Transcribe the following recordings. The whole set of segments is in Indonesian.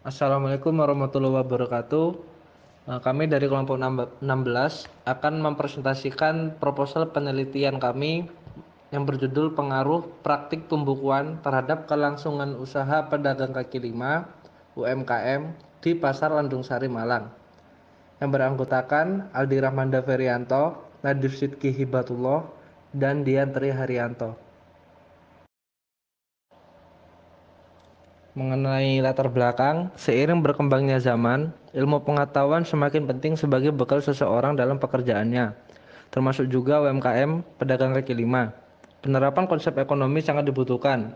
Assalamualaikum warahmatullahi wabarakatuh. Kami dari kelompok 16 akan mempresentasikan proposal penelitian kami yang berjudul Pengaruh Praktik Pembukuan terhadap Kelangsungan Usaha Pedagang Kaki Lima (UMKM) di Pasar Landung Sari, Malang, yang beranggotakan Aldi Rahmanda Ferianto, Nadif Sidki Hibatullah, dan Dian Tri Haryanto. Mengenai latar belakang, seiring berkembangnya zaman, ilmu pengetahuan semakin penting sebagai bekal seseorang dalam pekerjaannya, termasuk juga UMKM pedagang kaki lima. Penerapan konsep ekonomi sangat dibutuhkan.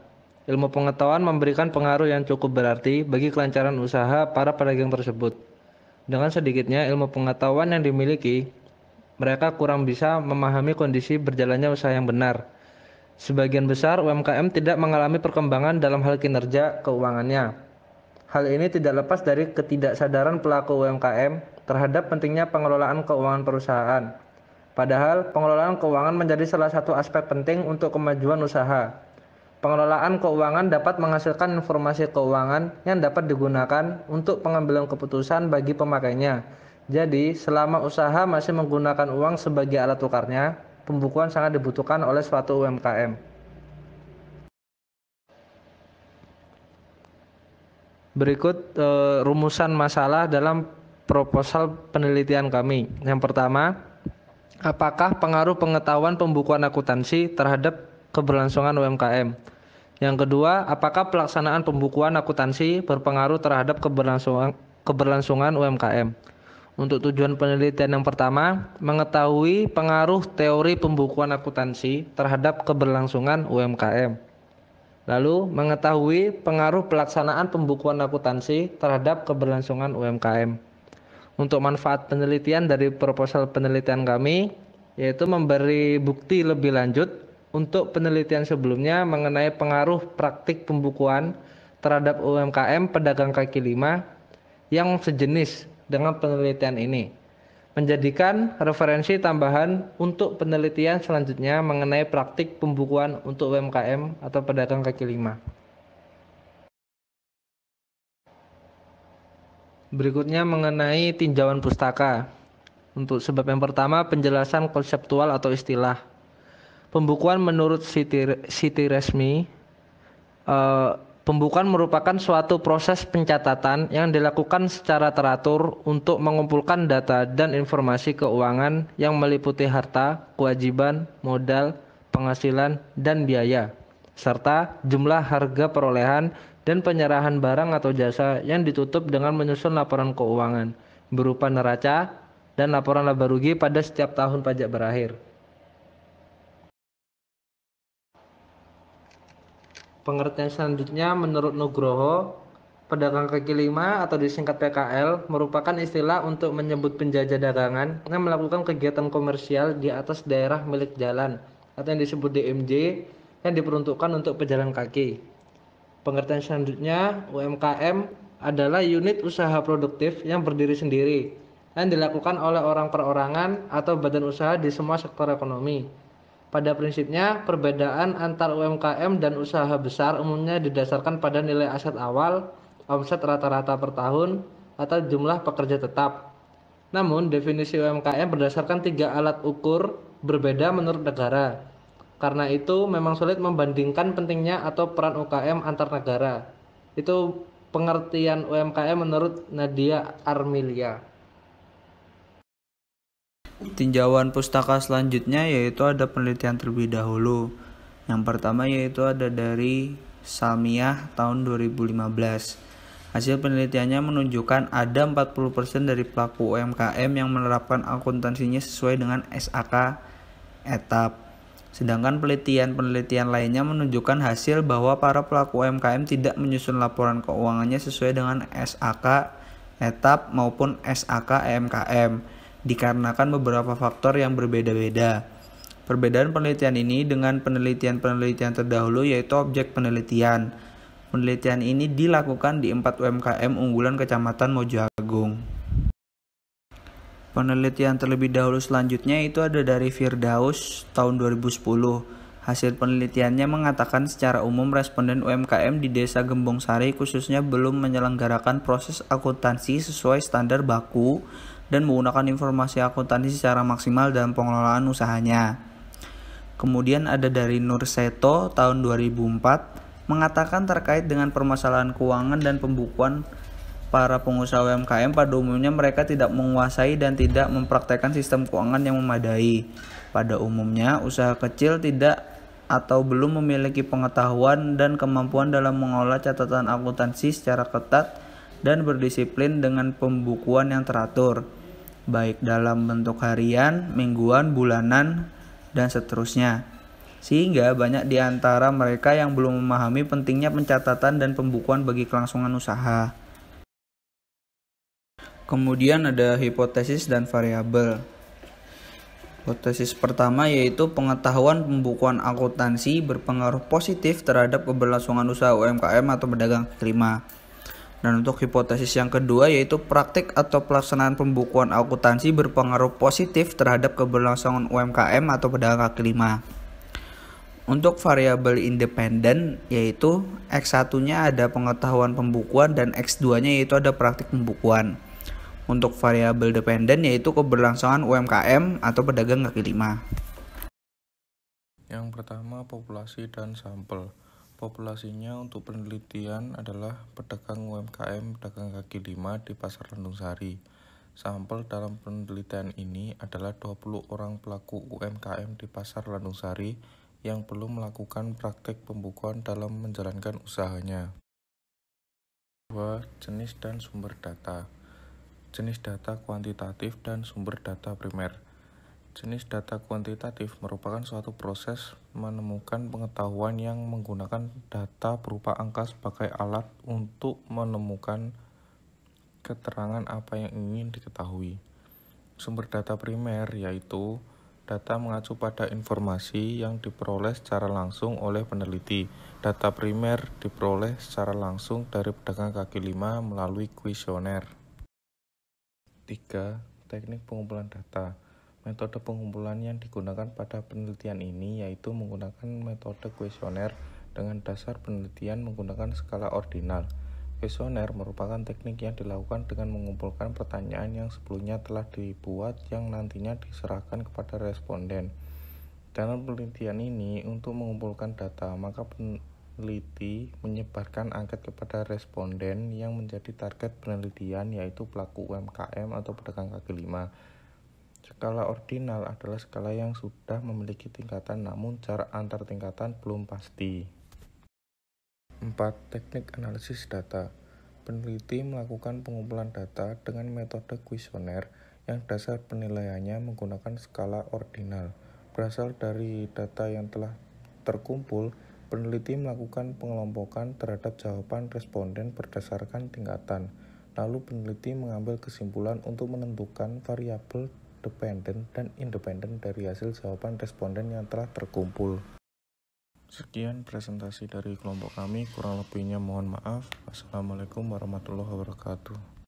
Ilmu pengetahuan memberikan pengaruh yang cukup berarti bagi kelancaran usaha para pedagang tersebut. Dengan sedikitnya ilmu pengetahuan yang dimiliki, mereka kurang bisa memahami kondisi berjalannya usaha yang benar. Sebagian besar UMKM tidak mengalami perkembangan dalam hal kinerja keuangannya. Hal ini tidak lepas dari ketidaksadaran pelaku UMKM terhadap pentingnya pengelolaan keuangan perusahaan. Padahal, pengelolaan keuangan menjadi salah satu aspek penting untuk kemajuan usaha. Pengelolaan keuangan dapat menghasilkan informasi keuangan yang dapat digunakan untuk pengambilan keputusan bagi pemakainya. Jadi, selama usaha masih menggunakan uang sebagai alat tukarnya, pembukuan sangat dibutuhkan oleh suatu UMKM. Berikut rumusan masalah dalam proposal penelitian kami. Yang pertama, apakah pengaruh pengetahuan pembukuan akuntansi terhadap keberlangsungan UMKM? Yang kedua, apakah pelaksanaan pembukuan akuntansi berpengaruh terhadap keberlangsungan UMKM? Untuk tujuan penelitian yang pertama, mengetahui pengaruh teori pembukuan akuntansi terhadap keberlangsungan UMKM. Lalu, mengetahui pengaruh pelaksanaan pembukuan akuntansi terhadap keberlangsungan UMKM. Untuk manfaat penelitian dari proposal penelitian kami, yaitu memberi bukti lebih lanjut untuk penelitian sebelumnya mengenai pengaruh praktik pembukuan terhadap UMKM pedagang kaki lima yang sejenis dengan penelitian ini, menjadikan referensi tambahan untuk penelitian selanjutnya mengenai praktik pembukuan untuk UMKM atau pedagang kaki lima. Berikutnya mengenai tinjauan pustaka. Untuk sebab yang pertama, penjelasan konseptual atau istilah. Pembukuan menurut Siti Resmi, pembukuan merupakan suatu proses pencatatan yang dilakukan secara teratur untuk mengumpulkan data dan informasi keuangan yang meliputi harta, kewajiban, modal, penghasilan, dan biaya, serta jumlah harga perolehan dan penyerahan barang atau jasa yang ditutup dengan menyusun laporan keuangan berupa neraca dan laporan laba rugi pada setiap tahun pajak berakhir. Pengertian selanjutnya menurut Nugroho, pedagang kaki lima atau disingkat PKL merupakan istilah untuk menyebut penjajah dagangan yang melakukan kegiatan komersial di atas daerah milik jalan atau yang disebut DMJ yang diperuntukkan untuk pejalan kaki. Pengertian selanjutnya, UMKM adalah unit usaha produktif yang berdiri sendiri yang dilakukan oleh orang perorangan atau badan usaha di semua sektor ekonomi. Pada prinsipnya, perbedaan antar UMKM dan usaha besar umumnya didasarkan pada nilai aset awal, omset rata-rata per tahun, atau jumlah pekerja tetap. Namun, definisi UMKM berdasarkan 3 alat ukur berbeda menurut negara. Karena itu, memang sulit membandingkan pentingnya atau peran UKM antar negara. Itu pengertian UMKM menurut Nadia Armilia. Tinjauan pustaka selanjutnya yaitu ada penelitian terlebih dahulu. Yang pertama yaitu ada dari Salmiah tahun 2015. Hasil penelitiannya menunjukkan ada 40% dari pelaku UMKM yang menerapkan akuntansinya sesuai dengan SAK etap. Sedangkan penelitian lainnya menunjukkan hasil bahwa para pelaku UMKM tidak menyusun laporan keuangannya sesuai dengan SAK etap maupun SAK EMKM, dikarenakan beberapa faktor yang berbeda-beda. Perbedaan penelitian ini dengan penelitian terdahulu yaitu objek penelitian. Penelitian ini dilakukan di 4 UMKM unggulan Kecamatan Mojoagung. Penelitian terlebih dahulu selanjutnya itu ada dari Firdaus tahun 2010. Hasil penelitiannya mengatakan secara umum responden UMKM di Desa Gembong Sari khususnya belum menyelenggarakan proses akuntansi sesuai standar baku dan menggunakan informasi akuntansi secara maksimal dalam pengelolaan usahanya. Kemudian ada dari Nurseto tahun 2004 mengatakan terkait dengan permasalahan keuangan dan pembukuan para pengusaha UMKM pada umumnya mereka tidak menguasai dan tidak mempraktekkan sistem keuangan yang memadai. Pada umumnya usaha kecil tidak atau belum memiliki pengetahuan dan kemampuan dalam mengolah catatan akuntansi secara ketat dan berdisiplin dengan pembukuan yang teratur, baik dalam bentuk harian, mingguan, bulanan, dan seterusnya. Sehingga banyak di antara mereka yang belum memahami pentingnya pencatatan dan pembukuan bagi kelangsungan usaha. Kemudian ada hipotesis dan variabel. Hipotesis pertama yaitu pengetahuan pembukuan akuntansi berpengaruh positif terhadap keberlangsungan usaha UMKM atau pedagang kaki lima. Dan untuk hipotesis yang kedua yaitu praktik atau pelaksanaan pembukuan akuntansi berpengaruh positif terhadap keberlangsungan UMKM atau pedagang kaki lima. Untuk variabel independen yaitu X1-nya ada pengetahuan pembukuan dan X2-nya yaitu ada praktik pembukuan. Untuk variabel dependen yaitu keberlangsungan UMKM atau pedagang kaki lima. Yang pertama, populasi dan sampel. Populasinya untuk penelitian adalah pedagang UMKM pedagang kaki lima di Pasar Landung Sari. Sampel dalam penelitian ini adalah 20 orang pelaku UMKM di Pasar Landung Sari yang belum melakukan praktek pembukuan dalam menjalankan usahanya. 2. Jenis dan sumber data. Jenis data kuantitatif dan sumber data primer. Jenis data kuantitatif merupakan suatu proses menemukan pengetahuan yang menggunakan data berupa angka sebagai alat untuk menemukan keterangan apa yang ingin diketahui. Sumber data primer yaitu data mengacu pada informasi yang diperoleh secara langsung oleh peneliti. Data primer diperoleh secara langsung dari pedagang kaki lima melalui kuesioner. 3. Teknik pengumpulan data. Metode pengumpulan yang digunakan pada penelitian ini yaitu menggunakan metode kuesioner dengan dasar penelitian menggunakan skala ordinal. Kuesioner merupakan teknik yang dilakukan dengan mengumpulkan pertanyaan yang sebelumnya telah dibuat yang nantinya diserahkan kepada responden. Dalam penelitian ini, untuk mengumpulkan data, maka peneliti menyebarkan angket kepada responden yang menjadi target penelitian yaitu pelaku UMKM atau pedagang kaki lima. Skala ordinal adalah skala yang sudah memiliki tingkatan namun jarak antar tingkatan belum pasti. 4. Teknik analisis data. Peneliti melakukan pengumpulan data dengan metode kuesioner yang dasar penilaiannya menggunakan skala ordinal. Berasal dari data yang telah terkumpul, peneliti melakukan pengelompokan terhadap jawaban responden berdasarkan tingkatan. Lalu peneliti mengambil kesimpulan untuk menentukan variabel dependen dan independen dari hasil jawaban responden yang telah terkumpul. Sekian presentasi dari kelompok kami, kurang lebihnya mohon maaf. Wassalamualaikum warahmatullahi wabarakatuh.